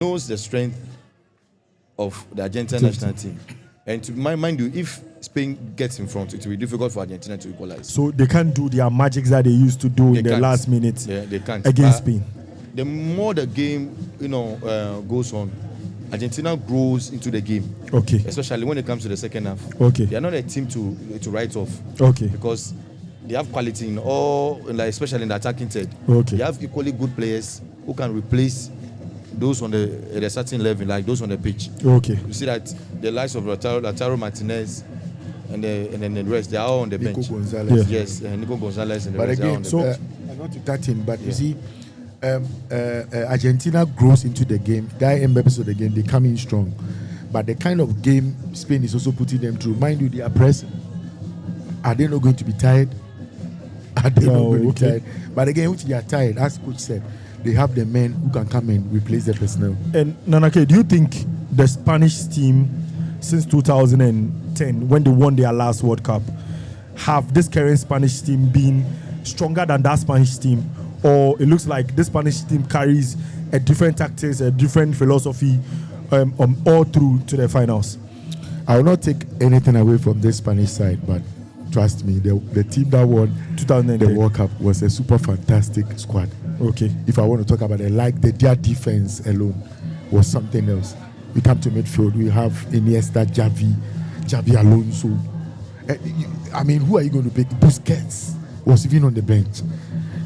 knows the strength of the Argentine national team. And to mind you, if Spain gets in front, it will be difficult for Argentina to equalize. So they can't do their magic that they used to do in the last minute they can't. Against Spain. The more the game, goes on, Argentina grows into the game. Okay. Especially when it comes to the second half. Okay. They are not a team to write off. Okay. Because they have quality in all, like especially in the attacking third. Okay. They have equally good players who can replace those on the certain level, like those on the pitch. Okay. You see that the likes of Lautaro Martinez and then the rest, they are all on the Nico bench. Gonzalez. Yeah. Yes, Nico Gonzalez and the But rest, they are on again, the bench. not to cut in, but you see, Argentina grows into the game. That episodes of the game, they come in strong. But the kind of game Spain is also putting them through, mind you, they are pressing. Are they not going to be tired? Are they not going to be tired? But again, which they are tired, as coach said, they have the men who can come and replace the personnel. And Nanake, do you think the Spanish team since 2010, when they won their last World Cup, have this current Spanish team been stronger than that Spanish team? Or it looks like this Spanish team carries a different tactics, a different philosophy all through to the finals? I will not take anything away from this Spanish side, but trust me, the team that won 2010 the World Cup was a super fantastic squad. Okay. If I want to talk about it, like their defense alone was something else. We come to midfield, we have Iniesta, Xavi Alonso. Who are you going to pick? Busquets was even on the bench.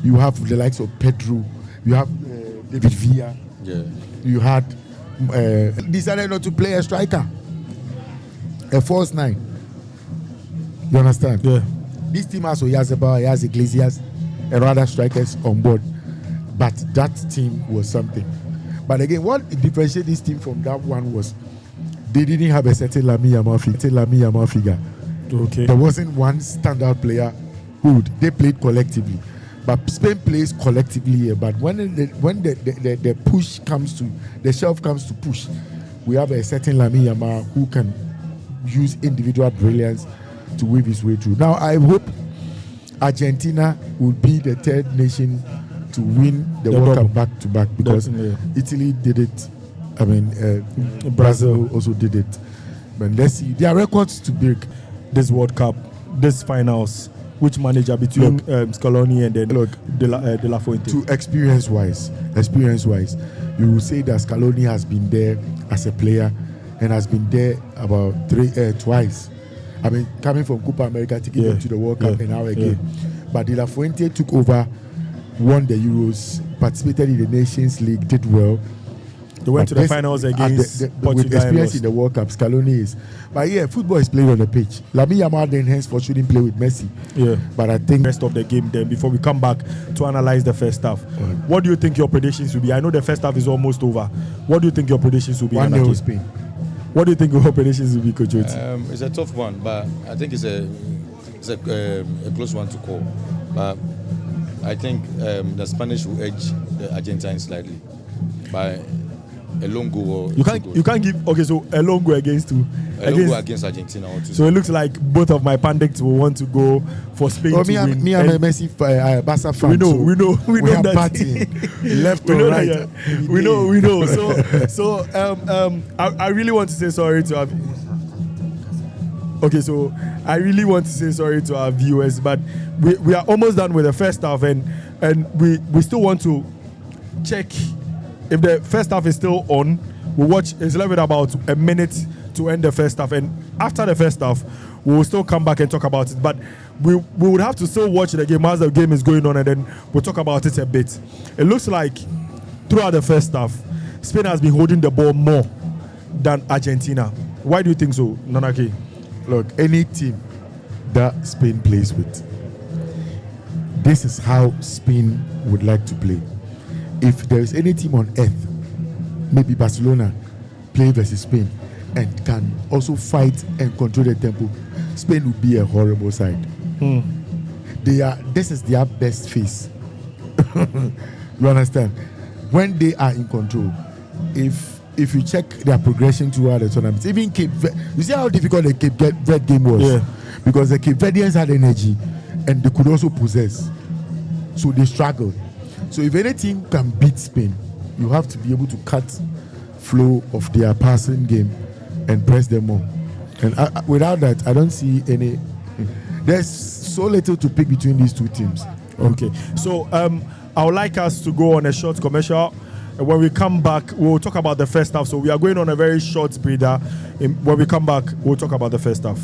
You have the likes of Pedro. You have David Villa. Yeah. You had decided not to play a striker, a false nine. You understand? Yeah. This team has Oyarzabal, has Iglesias, and other strikers on board. But that team was something. But again, what differentiated this team from that one was they didn't have a certain Lamine Yamal figure. Okay. There wasn't one standout player who they played collectively. But Spain plays collectively here. But when the push comes to, the shelf comes to push, we have a certain Lamine Yamal who can use individual brilliance to weave his way through. Now, I hope Argentina will be the third nation to win the World Cup back to back, because Italy did it. Brazil also did it. But let's see. There are records to break. This World Cup, this finals, which manager between Scaloni and then De La Fuente? To experience-wise, you will say that Scaloni has been there as a player and has been there about twice. Coming from Copa America, taking them to the World Cup and now again. But De La Fuente took over, won the Euros, participated in the Nations League, did well. They went to the finals against Portugal. With experience in the World Cup, Scaloni is. But football is played on the pitch. Lamine Yamal then henceforth shouldn't play with Messi. Yeah. But I think rest of the game then, before we come back to analyze the first half. What do you think your predictions will be? I know the first half is almost over. What do you think your predictions will be? 1-0 Spain. What do you think your predictions will be, Coach Oti? It's a tough one, but I think it's a close one to call. But I think the Spanish will edge the Argentines slightly by a long goal. You can't give so a long goal against two. A long goal against Argentina or two. So it looks like both of my pundits will want to go for Spain to win. Me and Messi Barca fan. We know are that. Partying left or right. We know. So I really want to say sorry to our. Okay, so I really want to say sorry to our viewers, but we are almost done with the first half, and we still want to check if the first half is still on. We'll watch. It's left with about a minute to end the first half, and after the first half, we will still come back and talk about it. But we would have to still watch the game as the game is going on, and then we'll talk about it a bit. It looks like throughout the first half, Spain has been holding the ball more than Argentina. Why do you think so, Nanaki? Look, any team that Spain plays with, this is how Spain would like to play. If there is any team on earth, maybe Barcelona play versus Spain and can also fight and control the tempo, Spain would be a horrible side. This is their best face. You understand? When they are in control, if you check their progression throughout the tournament, even Cape Verde, you see how difficult the Cape Verde game was? Yeah. Because the Cape Verdeans had energy and they could also possess. So they struggled. So if any team can beat Spain, you have to be able to cut flow of their passing game and press them more. And without that, I don't see any. There's so little to pick between these two teams. Okay, so I would like us to go on a short commercial. And when we come back, we'll talk about the first half. So we are going on a very short breather. When we come back, we'll talk about the first half.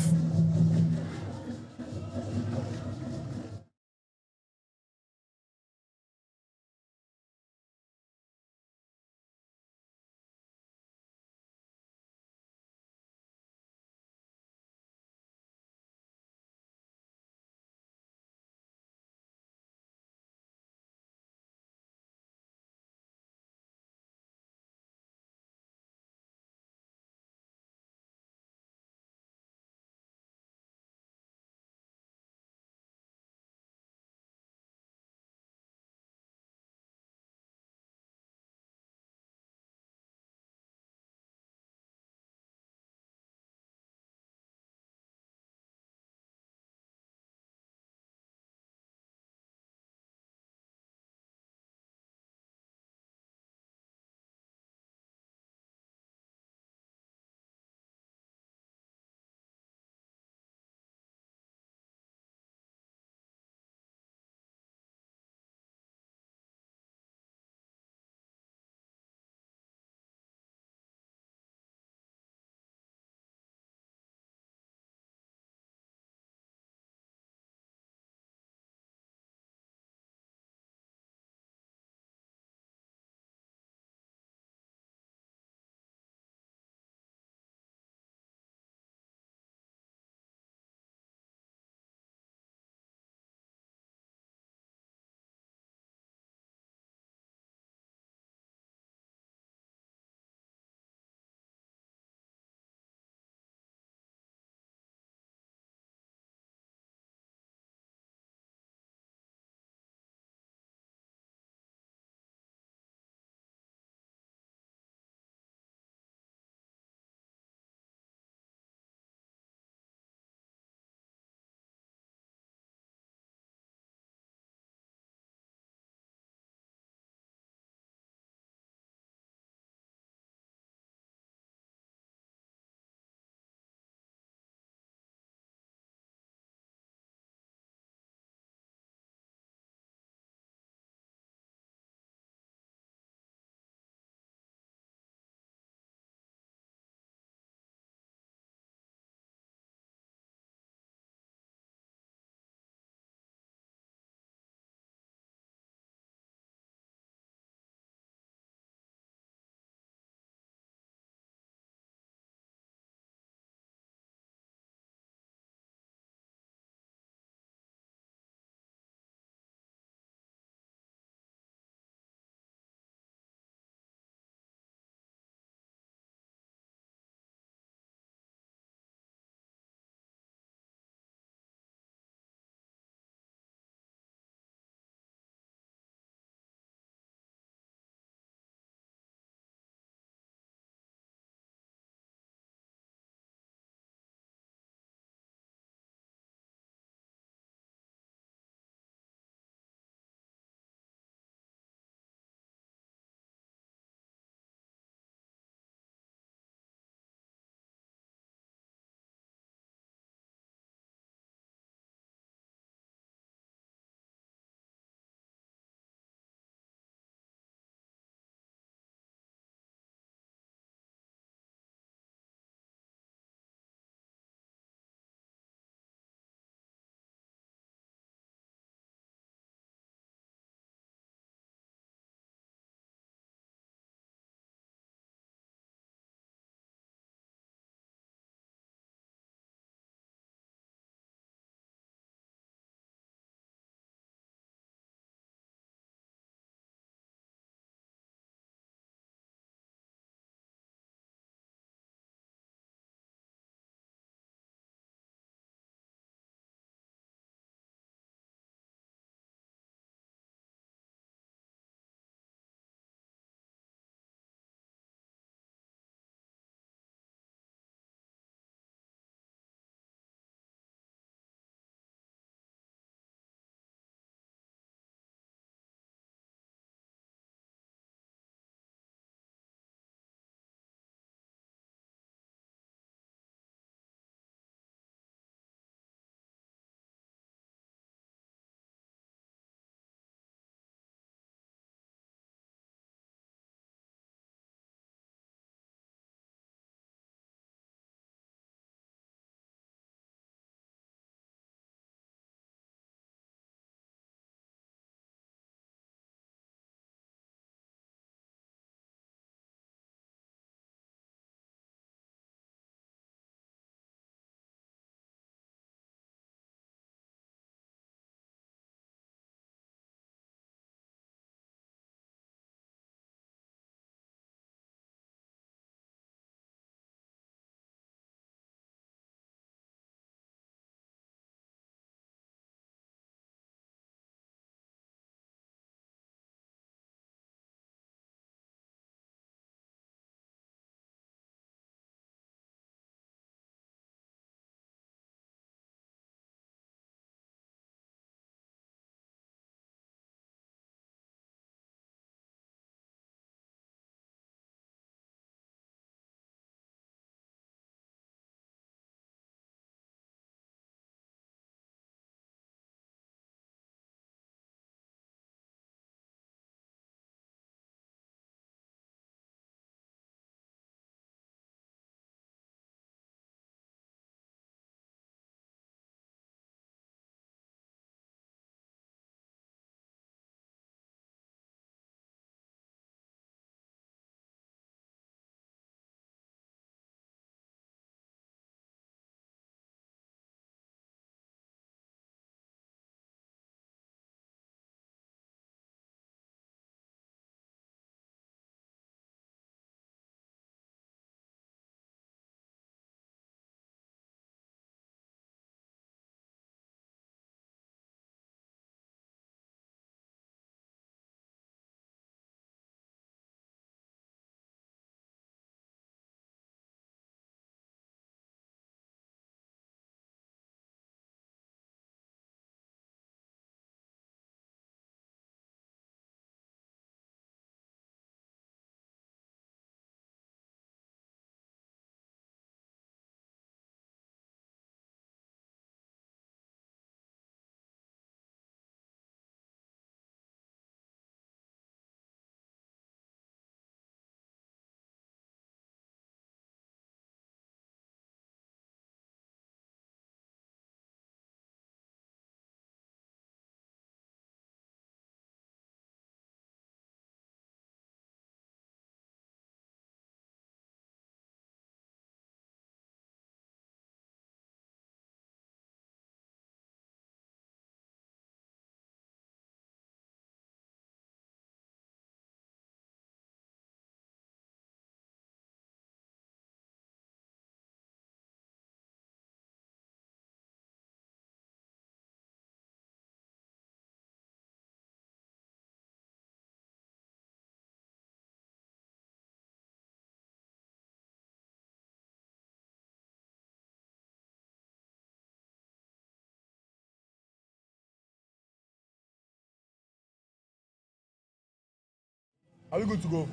Are we good to go?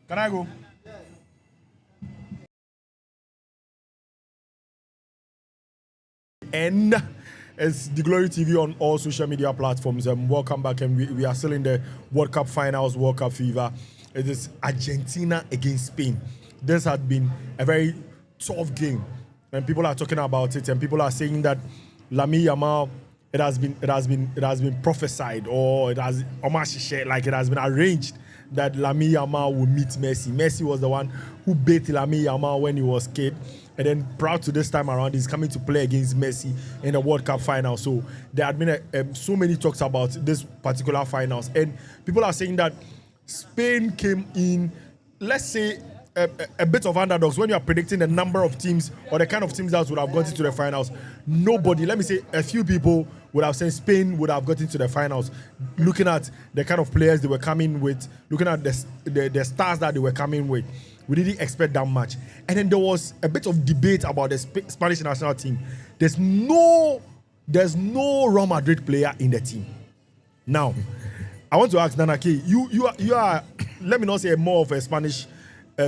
Can I go? And it's the Glory TV on all social media platforms. Welcome back, and we are still in the World Cup finals, World Cup fever. It is Argentina against Spain. This had been a very tough game, and people are talking about it, and people are saying that Lamine Yamal, it has been prophesied, or it has been arranged that Lamine Yamal will meet Messi. Messi was the one who beat Lamine Yamal when he was a kid. And then proud to this time around, he's coming to play against Messi in the World Cup final. So there had been so many talks about this particular finals. And people are saying that Spain came in, let's say, a bit of underdogs. When you are predicting the number of teams or the kind of teams that would have gotten to the finals, nobody, let me say a few people would have said Spain would have gotten to the finals. Looking at the kind of players they were coming with, looking at the stars that they were coming with, we didn't expect that much. And then there was a bit of debate about the Spanish national team. There's no Real Madrid player in the team. Now, I want to ask Nana K, you are let me not say more of a Spanish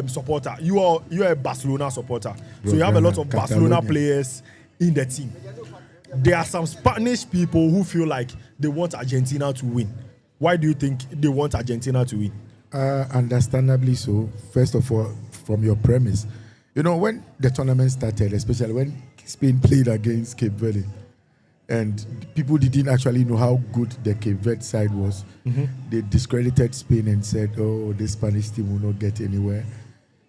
supporter. You're a Barcelona supporter. So you have a lot of Barcelona players in the team. There are some Spanish people who feel like they want Argentina to win. Why do you think they want Argentina to win? Understandably so. First of all, from your premise, when the tournament started, especially when Spain played against Cape Verde, and people didn't actually know how good the Cape Verde side was. Mm-hmm. They discredited Spain and said, "Oh, this Spanish team will not get anywhere."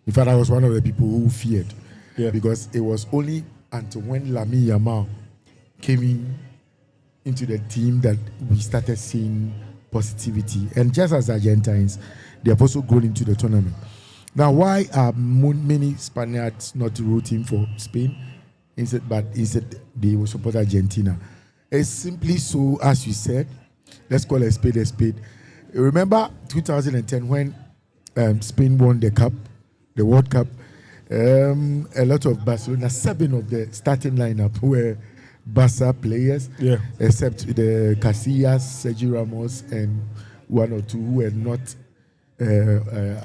In fact, I was one of the people who feared, because it was only until when Lamine Yamal came into the team that we started seeing positivity. And just as Argentines, they have also grown into the tournament. Now, why are many Spaniards not rooting for Spain? Instead they will support Argentina. It's simply so, as you said, let's call a spade a spade. Remember 2010 when Spain won the World Cup? A lot of Barcelona, 7 of the starting lineup were Barca players, except the Casillas, Sergio Ramos, and 1 or 2 who were not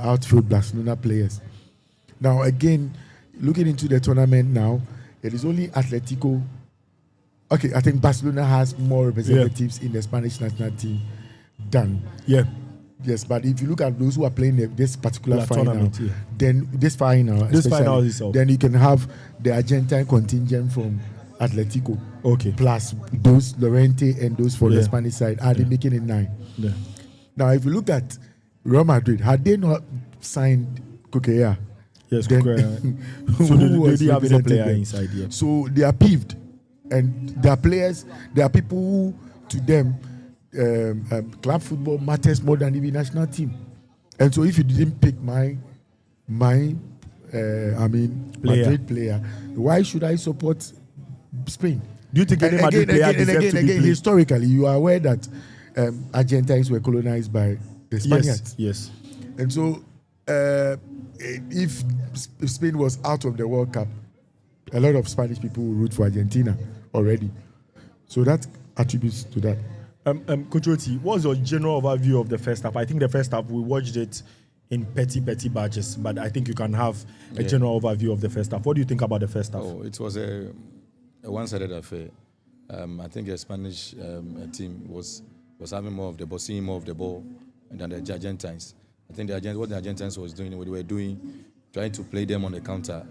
outfield Barcelona players. Now, again, looking into the tournament now, it is only Atletico. Okay, I think Barcelona has more representatives in the Spanish national team than. Yes, but if you look at those who are playing this particular final, then this final itself, then you can have the Argentine contingent from Atletico. Okay. Plus those Lorente and those for the Spanish side. Are they making it 9? Yeah. Now, if you look at Real Madrid, had they not signed Coquelin? Yes, Coquelin. So they didn't have any player inside yet. So they are peeved. And there are players, there are people who, to them, club football matters more than even national team. And so if you didn't pick my Madrid player, why should I support Spain? Do you think any Madrid player deserves to be played? Historically, you are aware that Argentines were colonized by the Spaniards. Yes. And so if Spain was out of the World Cup, a lot of Spanish people will root for Argentina already. So that attributes to that. Coach Oti, what's your general overview of the first half? I think the first half, we watched it in petty batches, but I think you can have a general overview of the first half. What do you think about the first half? Oh, it was a one-sided affair. I think the Spanish team was having more of the ball, seeing more of the ball than the Argentines. I think what the Argentines was doing, what they were doing, trying to play them on the counter,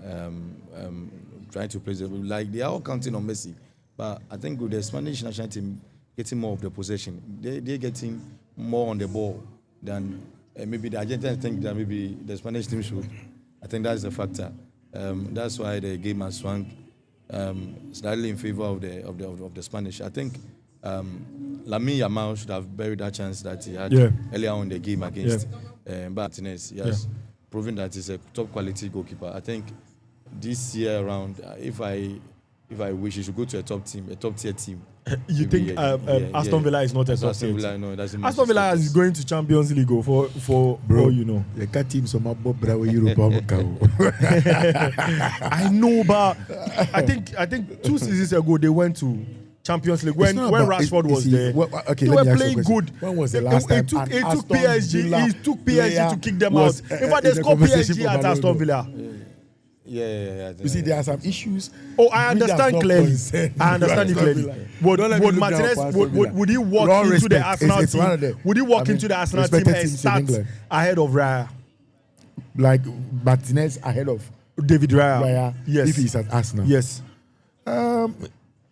trying to play them, like they are all counting on Messi. But I think with the Spanish national team getting more of the possession, they're getting more on the ball than maybe the Argentines think that maybe the Spanish team should. I think that's a factor. That's why the game has swung slightly in favor of the Spanish. I think Lamine Yamal should have buried that chance that he had earlier on in the game against Martinez. Yes, proving that he's a top quality goalkeeper. I think this year around, if I wish he should go to a top tier team. You think Aston Villa is not a top tier team? No, Aston Villa is going to Champions League for bro, you know. The cat team some Europe. I know, but I think 2 seasons ago they went to Champions League when Rashford was there. Okay, they let me were ask playing you a question. good. When was the last time It took Aston PSG. Villa It took PSG to kick them out. was, In fact, in they the scored conversation PSG for at Ballon Aston d'Or? Villa. Yeah. You see, there are some issues. Oh, I which does understand not clearly. concern I understand it Aston clearly. Villa. Don't let me Would look down Martinez upon Aston Villa. would he walk Raw into the respect. Arsenal It's one of team? the, Would he walk into the Arsenal team respected and teams in start England. ahead of Raya? Like Martinez ahead of David Raya. Raya, Yes. if he's at Arsenal. Yes.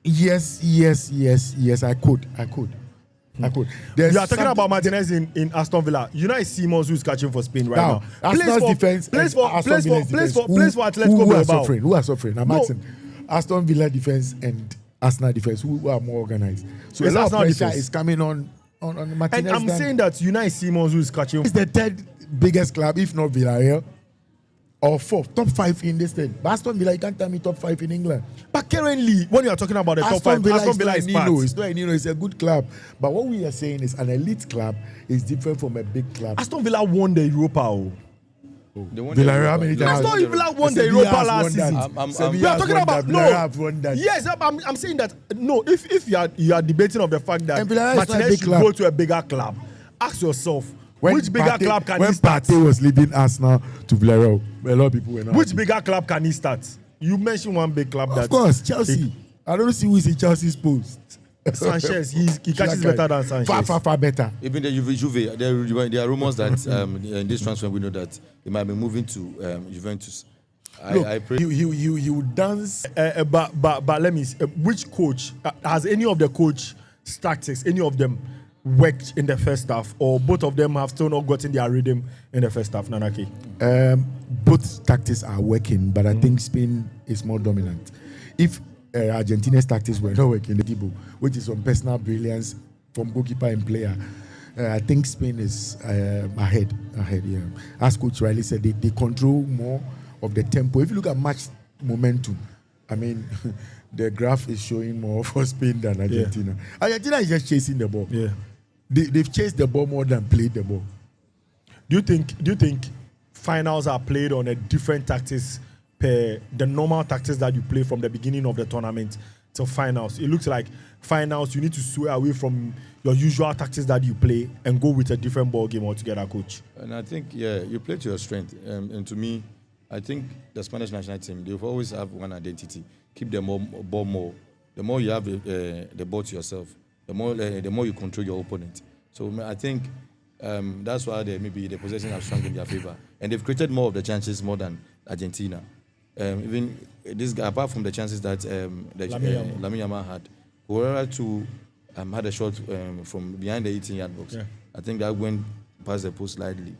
Yes, I could. You are talking about Martinez in Aston Villa. You know, it's Simons who's catching for Spain right now. Arsenal's defense Plays for Atletico who are Bilbao. Who are suffering? I'm No. asking. Aston Villa defense and Arsenal defense, who are more organized. So It's a lot of Arsenal pressure defense. is coming on Martinez. And I'm saying that Unai Simons who's catching. it's the third biggest club, if not Villarreal, or fourth, top 5 in this thing. But Aston Villa, you can't tell me top 5 in England. But currently, when you are talking about the top 5, Aston Villa is part. It's not a Nino, it's a good club. But what we are saying is an elite club is different from a big club. Aston Villa won the Europa. Villarreal, how many times? Aston Villa won the Europa last season. We are talking about Yes, I'm saying that If you are debating of the fact that Martinez should go to a bigger club, ask yourself which bigger club can he start? When Partey was leaving Arsenal to Villarreal, a lot of people were not. Which bigger club can he start? You mentioned one big club. Of course, Chelsea. I don't see who is in Chelsea's post. Sanchez, he catches better than Sanchez. Far better. Even the Juve, there are rumors that in this transfer we know that he might be moving to Juventus. I pray he would dance. But let me see, which coach has any of the coach tactics, any of them worked in the first half, or both of them have still not gotten their rhythm in the first half? Nanaki. Both tactics are working, but I think Spain is more dominant. If Argentina's tactics were not working, which is on personal brilliance from goalkeeper and player, I think Spain is ahead. Yeah, as Coach Riley said, they control more of the tempo. If you look at match momentum, I mean, the graph is showing more for Spain than Argentina. Yeah. Argentina is just chasing the ball. Yeah, they've chased the ball more than played the ball. Do you think finals are played on a different tactics per the normal tactics that you play from the beginning of the tournament to finals? It looks like finals you need to sway away from your usual tactics that you play and go with a different ball game altogether, Coach. And I think you play to your strength. And to me, I think the Spanish national team, they always have one identity. Keep the ball more. The more you have the ball to yourself, the more you control your opponent. So I think that's why maybe the possession have swung in their favor, and they've created more of the chances more than Argentina. Even this guy, apart from the chances that Lamine Yamal had, whoever to had a shot from behind the 18-yard box. Yeah. I think that went past the post slightly.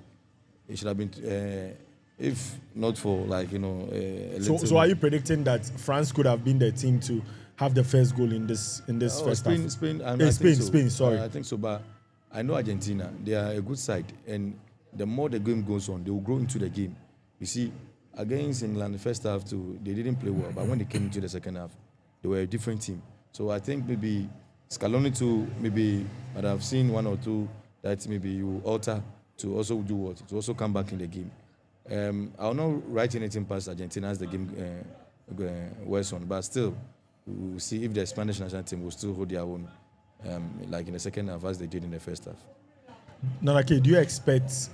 It should have been. If not for So are you predicting that France could have been the team to have the first goal in this first half? Spain. Sorry, I think so. But I know Argentina. They are a good side, and the more the game goes on, they will grow into the game. You see, against England, the first half too, they didn't play well. But when they came into the second half, they were a different team. So I think maybe Scaloni too, maybe might have seen one or two that maybe you alter to also do what? To also come back in the game. I'll not write anything past Argentina as the game wears on, but still, we'll see if the Spanish national team will still hold their own, like in the second half as they did in the first half. Nanake, do you expect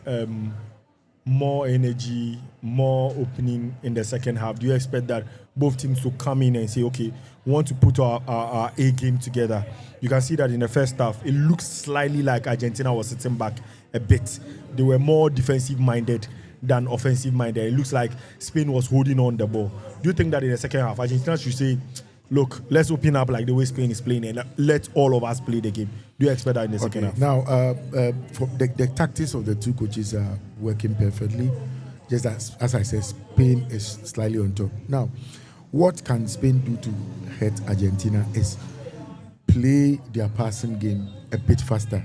more energy, more opening in the second half? Do you expect that both teams to come in and say, okay, we want to put our A game together? You can see that in the first half, it looks slightly like Argentina was sitting back a bit. They were more defensive-minded than offensive-minded. It looks like Spain was holding on the ball. Do you think that in the second half, Argentina should say, look, let's open up like the way Spain is playing and let all of us play the game? Do you expect that in the second half? Now, for the tactics of the two coaches are working perfectly. Just as I said, Spain is slightly on top. Now, what can Spain do to hurt Argentina is play their passing game a bit faster.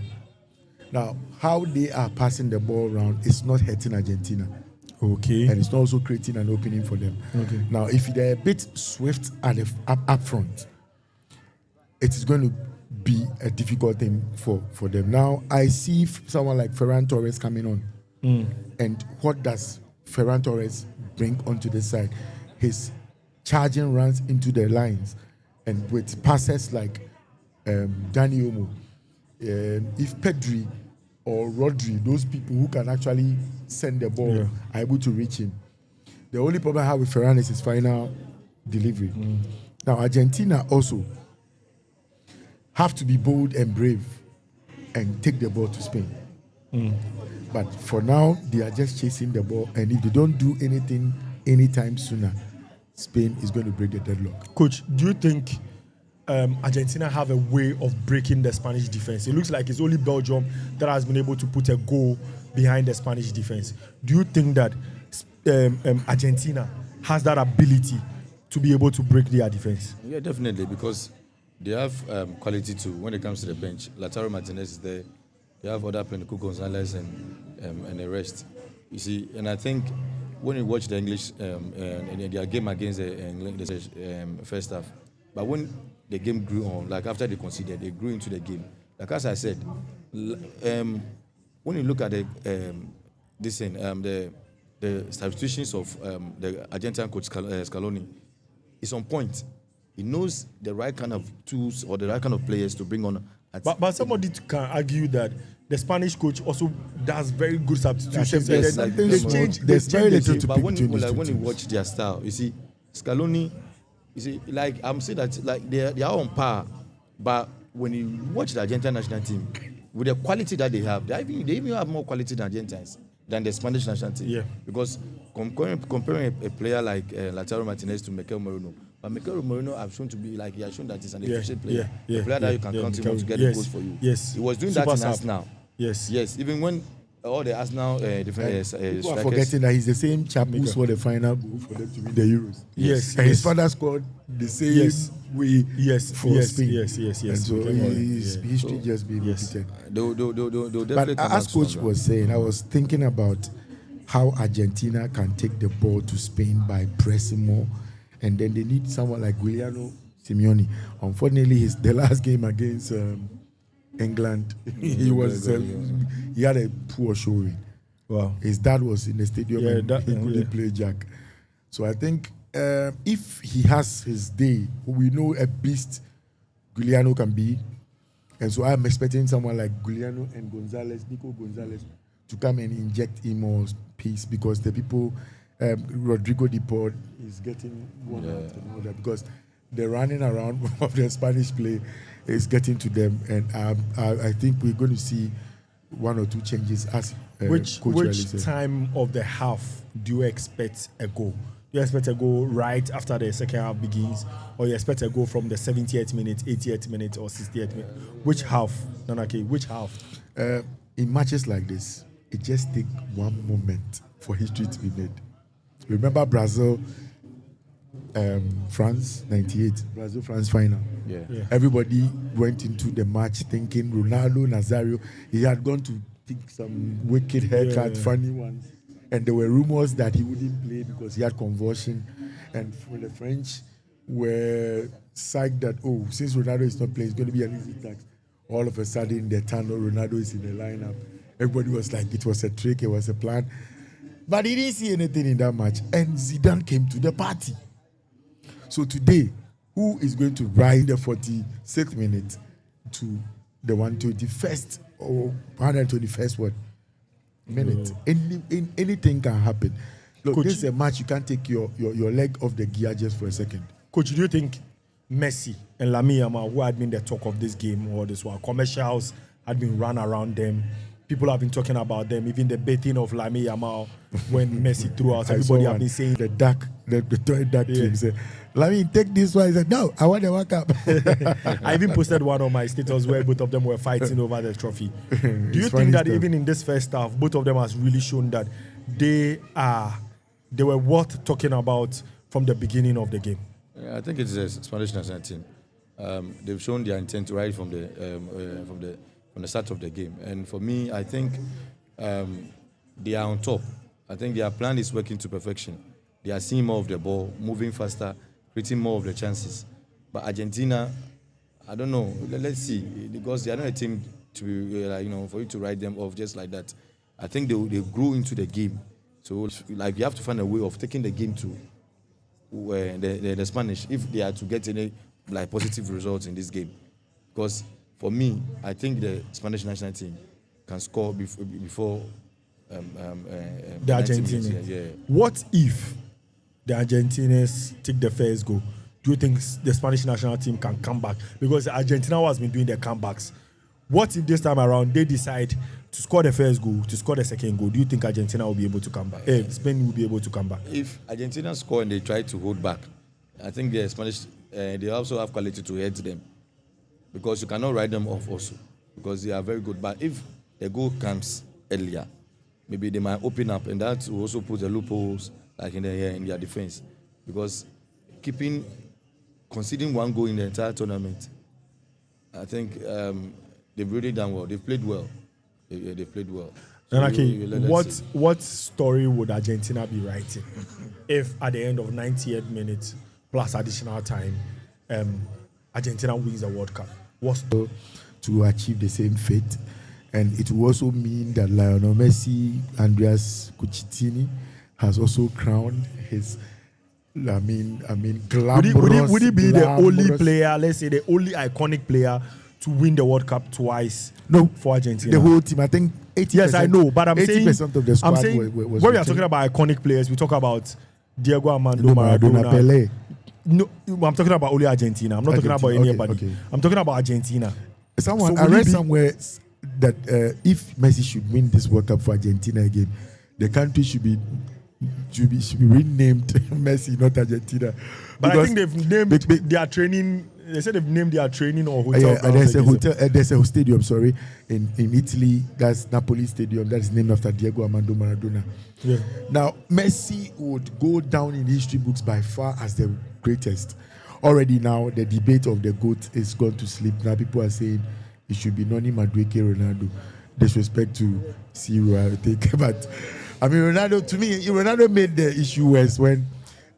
Now, how they are passing the ball around is not hurting Argentina. Okay. And it's not also creating an opening for them. Okay. Now, if they're a bit swift at up front, it is going to be a difficult thing for them. Now, I see someone like Ferran Torres coming on. And what does Ferran Torres bring onto the side? His charging runs into the lines. And with passes like Dani Olmo, if Pedri or Rodri, those people who can actually send the ball, are able to reach him. The only problem I have with Ferran is his final delivery. Now, Argentina also have to be bold and brave and take the ball to Spain. But for now, they are just chasing the ball, and if they don't do anything anytime sooner, Spain is going to break the deadlock. Coach, do you think Argentina have a way of breaking the Spanish defense? It looks like it's only Belgium that has been able to put a goal behind the Spanish defense. Do you think that Argentina has that ability to be able to break their defense? Yeah, definitely, because they have quality too when it comes to the bench. Lautaro Martinez is there. They have other players, Nico Gonzalez and the rest. You see, and I think when you watch the English and their game against the England, first half, but when the game grew on, like after they conceded, they grew into the game. Like as I said, when you look at the substitutions of the Argentine coach Scaloni, it's on point. He knows the right kind of tools or the right kind of players to bring on. But somebody can argue that the Spanish coach also does very good substitutions. There's very little to but pick when between these two when you teams. watch their style, you see, Scaloni, you see, like I'm saying that like they are on par, but when you watch the Argentine national team, with the quality that they have, they even have more quality than Argentines than the Spanish national team. Yeah. Because comparing a player like Lautaro Martinez to Mikel Merino, but Mikel Merino has shown to be like he has shown that he's an efficient player, a player that you can count him on to get the goals for you. Yes, he was doing Super that in sub. Arsenal. Yes. Even when all the Arsenal different People are strikers. forgetting that he's the same chap who scored the final goal for them to win the Euros. Yes. And his father scored the same way for Spain. Yes. And so his history just being repeated. They'll definitely But come as out coach stronger. was saying, I was thinking about how Argentina can take the ball to Spain by pressing more, and then they need someone like Giuliano Simeone. Unfortunately, the last game against England, he had a poor showing. Wow. His dad was in the stadium and he couldn't play Jack. So I think if he has his day, we know a beast Giuliano can be. And so I'm expecting someone like Giuliano and Nico Gonzalez, to come and inject him more pace, because the people, Rodrigo Deport is getting one after another, because the running around of the Spanish play is getting to them. And I think we're going to see one or two changes as Which Coach Riley said. time of the half do you expect a goal? Do you expect a goal right after the second half begins, or you expect a goal from the 78th minute, 88th minute, or 68th minute? Which half, Nanake? Which half? In matches like this, it just takes one moment for history to be made. Remember Brazil, France, 98, Brazil-France final. Yeah. Everybody went into the match thinking Ronaldo, Nazario, he had gone to take some wicked haircut, funny ones. And there were rumors that he wouldn't play because he had convulsion. And for the French were psyched that, since Ronaldo is not playing, it's going to be an easy task. All of a sudden, they turned on Ronaldo is in the lineup. Everybody was like, it was a trick, it was a plan. But he didn't see anything in that match. And Zidane came to the party. So today, who is going to ride the 46th minute to the 121st or 121st minute? Anything can happen. Look, Coach, this is a match you can't take your leg off the gear just for a second. Coach, do you think Messi and Lamine Yamal, who had been the talk of this game or this one, commercials had been run around them? People have been talking about them, even the baiting of Lamine Yamal when Messi threw out. Everybody have been saying the toy duck team said, Lamine, take this one. He said, no, I want the World Cup. I even posted one on my status where both of them were fighting over the trophy. Do you think that even in this first half, both of them has really shown that they were worth talking about from the beginning of the game? Yeah, I think it's a Spanish national team. They've shown their intent right from the start of the game, and for me, I think they are on top. I think their plan is working to perfection. They are seeing more of the ball, moving faster, creating more of the chances. But Argentina, I don't know. Let's see, because they are not a team to for you to write them off just like that. I think they grew into the game. So like you have to find a way of taking the game to the Spanish if they are to get any like positive results in this game. Because for me, I think the Spanish national team can score before The 90 minutes, Argentinians. yeah. What if the Argentinians take the first goal? Do you think the Spanish national team can come back? Because Argentina has been doing their comebacks. What if this time around they decide to score the first goal, to score the second goal? Do you think Argentina will be able to come back? Spain will be able to come back? If Argentina score and they try to hold back, I think the Spanish, they also have quality to head them. Because you cannot write them off also. Because they are very good. But if the goal comes earlier, maybe they might open up, and that will also put the loopholes like in their defense. Because conceding one goal in the entire tournament, I think they've really done well. They've played well. They've played well. So what story would Argentina be writing if at the end of 98 minutes plus additional time, Argentina wins the World Cup? To achieve the same fate, and it will also mean that Lionel Messi, Andreas Cucitini, has also crowned his. Glamorous. Would he be the only player, let's say the only iconic player, to win the World Cup twice? No, for Argentina. The whole team. I think 80%. Yes, I know, but I'm saying 80% of the squad was when we are talking about iconic players, we talk about Diego Armando Maradona, Pelé. No, I'm talking about only Argentina. I'm not talking about anybody. Okay. I'm talking about Argentina. I read somewhere that if Messi should win this World Cup for Argentina again, the country should be renamed Messi, not Argentina. But I think they've named their training. They said they've named their training or hotel. There's a hotel. There's a stadium. Sorry, in Italy. That's Napoli Stadium. That is named after Diego Armando Maradona. Yeah. Now Messi would go down in history books by far as the greatest. Already now, the debate of the GOAT is gone to sleep. Now people are saying it should be Noni Madueke Ronaldo. Disrespect to Ciro, I think. But I mean, Ronaldo, to me, Ronaldo made the issue worse when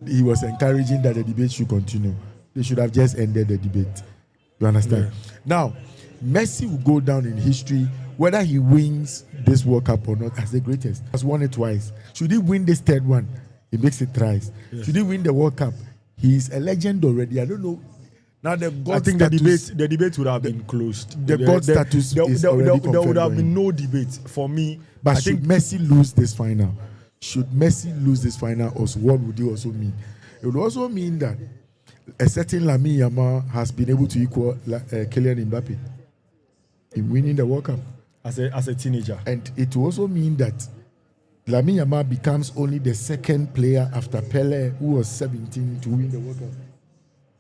he was encouraging that the debate should continue. They should have just ended the debate. You understand? Yeah. Now, Messi will go down in history, whether he wins this World Cup or not, as the greatest. He has won it twice. Should he win this third one, he makes it thrice. Yes. Should he win the World Cup, he's a legend already. I don't know. Now the God, I think status, the debate would have been closed. The God status is already confirmed. There would have been no debate for me. But should Messi lose this final? Should Messi lose this final, also, what would it also mean? It would also mean that a certain Lamine Yamal has been able to equal Kylian Mbappe in winning the World Cup as a teenager. And it will also mean that Lamine Yamal becomes only the second player after Pelé, who was 17, to win the World Cup.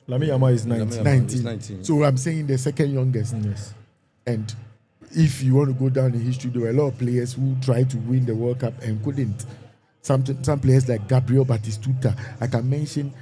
Lamine Yamal is 19. So I'm saying the second youngest. Yes. And if you want to go down in history, there were a lot of players who tried to win the World Cup and couldn't. Some players like Gabriel Batistuta. I can mention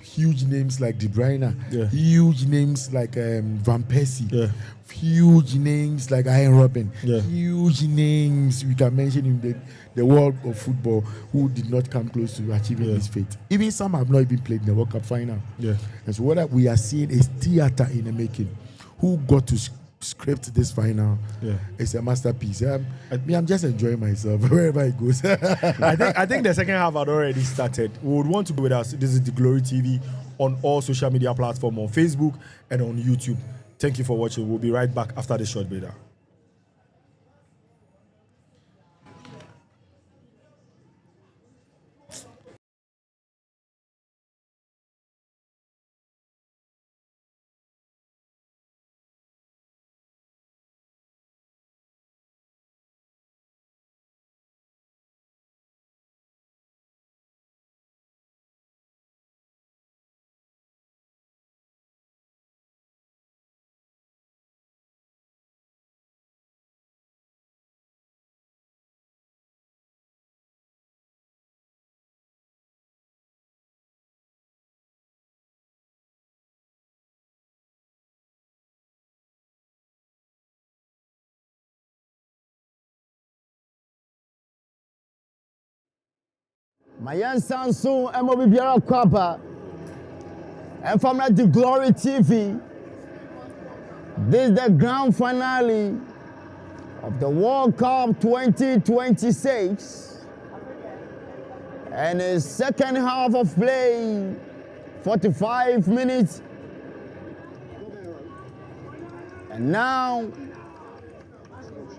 huge names like De Bruyne, huge names like Van Persie, huge names like Ian Robben, huge names we can mention in the world of football who did not come close to achieving this fate. Even some have not even played in the World Cup final. And so what we are seeing is theater in the making. Who got to script this final? It's a masterpiece. I'm just enjoying myself wherever it goes. I think the second half had already started. We would want to be with us. This is the Glory TV on all social media platforms, on Facebook and on YouTube. Thank you for watching. We'll be right back after this short break. Mayan Sansu, MOB Biara Kwapa, and from the Glory TV. This is the grand finale of the World Cup 2026. And the second half of play, 45 minutes. And now,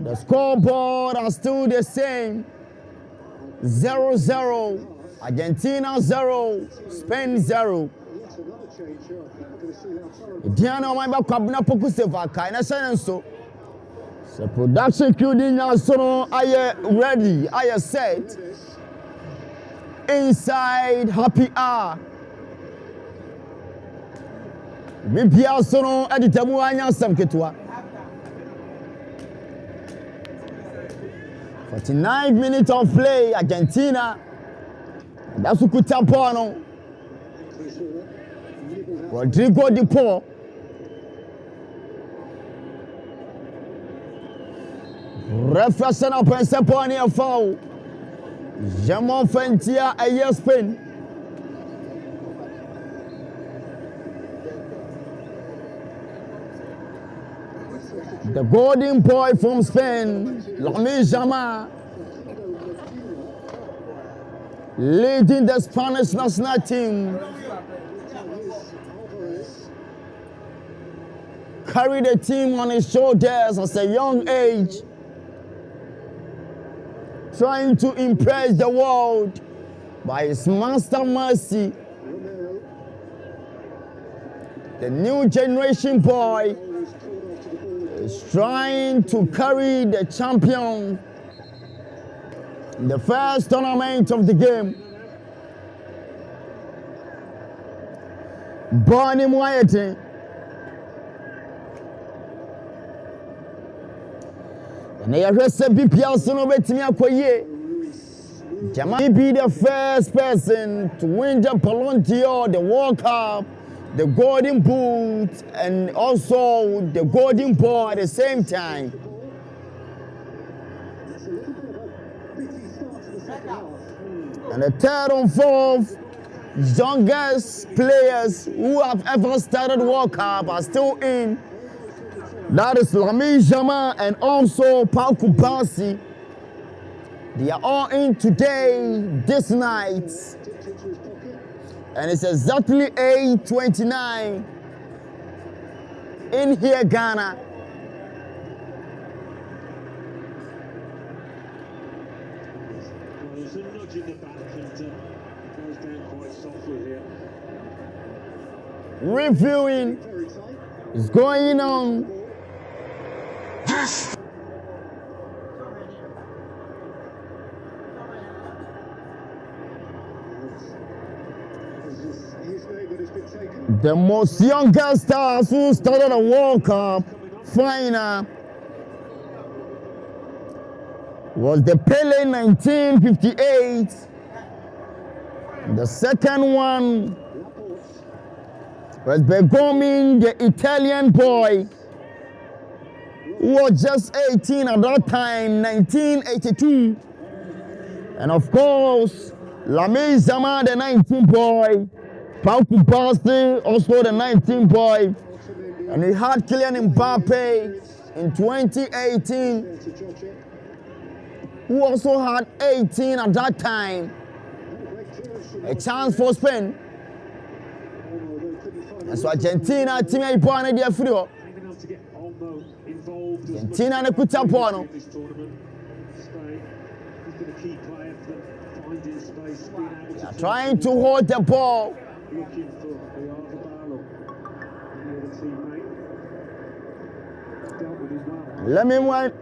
the scoreboard are still the same. 0-0. Argentina 0. Spain 0. Diana Wamba Kabna Pokuseva Kaina Senso. So production crew didn't so I ready. I set. Inside happy hour. Maybe also no editamu anya sam ketwa. 49 minutes of play, Argentina. That's what Kutampano. Rodrigo de Paul. Refreshing up and Seponi a foul. Jamon Fentia a year spin. The golden boy from Spain, Lamine Yamal, leading the Spanish national team. Carried the team on his shoulders at a young age, trying to impress the world by his master mercy. The new generation boy is trying to carry the champion in the first tournament of the game. Bonnie Moyete. And they are said BPL Sono Betimia Koye. Jamal be the first person to win the Ballon d'Or, the World Cup, the Golden Boot, and also the Golden Ball at the same time. And the third and fourth youngest players who have ever started World Cup are still in. That is Lamine Yamal and also Pau Kubasi. They are all in today, this night. And it's exactly 8:29 in here, Ghana. There's a nudge in the back and goes down quite softly here. Reviewing is going on. The most youngest stars who started a World Cup final was the Pele 1958. The second one was Bergomin, the Italian boy, who was just 18 at that time, 1982. And of course, Lamine Yamal, the 19 boy, Pau Kubasi, also the 19 boy, and we had Kylian Mbappe in 2018, who also had 18 at that time. A chance for Spain. And so Argentina, team A born in the free. Argentina and Kutampano. They are trying to hold the ball. Let me wait.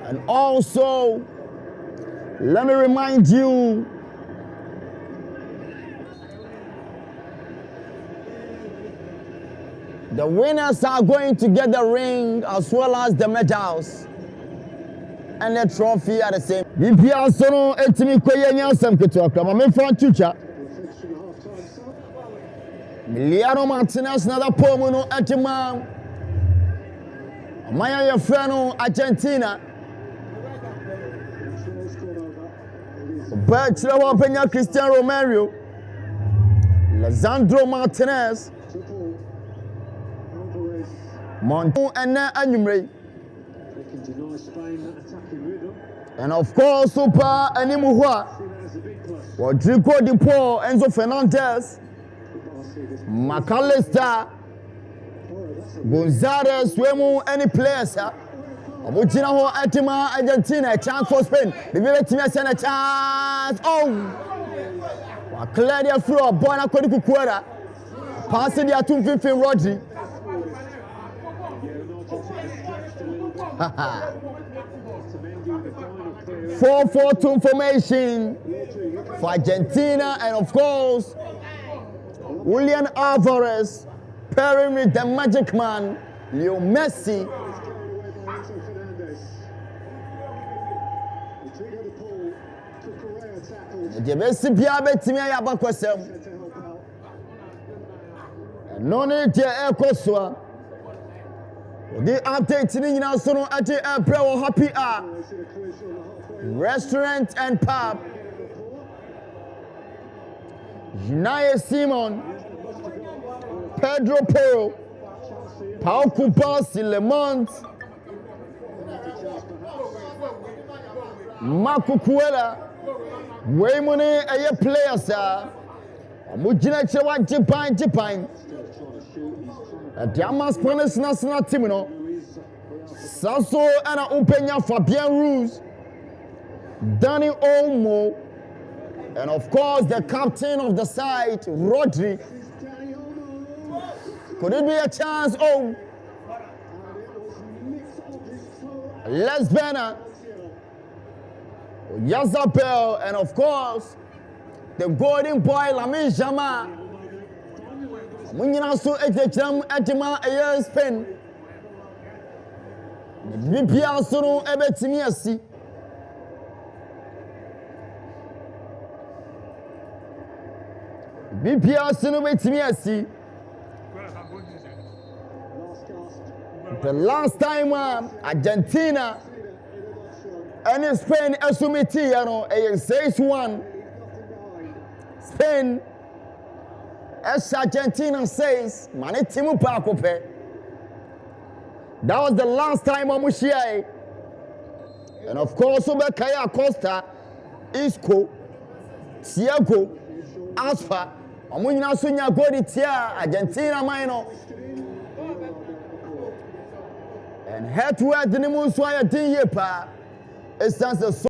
And also, let me remind you, the winners are going to get the ring as well as the medals and the trophy at the same. BPL Sono etimi koye nyansam keto akama me fan chucha. Emiliano Martinez na da pomo no etima. Amaya ye freno Argentina. Bachelor wa penya Cristiano Romero. Lisandro Martinez. Montu and Anumre. And of course, Super Animuhua. Rodrigo de Paul, Enzo Fernandez, McAllister, Gonzalez, Wemu, any players. Omuchina ho atima Argentina a chance for Spain. The very team has a chance. Oh! Clear the floor. Bona Kodi Kukwera. Passing the 250 Rodri. 4-4-2 formation for Argentina, and of course, Julian Alvarez pairing with the magic man, Leo Messi. The Messi Biabe Timia Yabakwasem. No need to Ekoswa. The update in National at the April Happy Hour Restaurant and Pub. Naya Simon, Pedro Poro, Pau Kupasi Lemont, Marco Cuella, Waymone, a player, sir. Mujina Chewa Japan. At Yamas Panis National Timino, Sasso and Upenya Fabian Ruz, Danny Olmo, and of course the captain of the side, Rodri. Could it be a chance? Oh, Les Benner, Yazapel, and of course the golden boy Lamine Jamal. Munyina so etecham etima ayer Spain. Bipia so no ebetimi asi. Bipia so no betimi asi. The last time Argentina and Spain asumiti yano 6-1. Spain as Argentina says, Mane Timu Pakope. That was the last time Amushia. And of course, Obekaya Costa, Isco, Thiago, Asfa, Amunya Sunya Godi Tia, Argentina Minor. And head to head, the Nimuswaya Dinyepa, it stands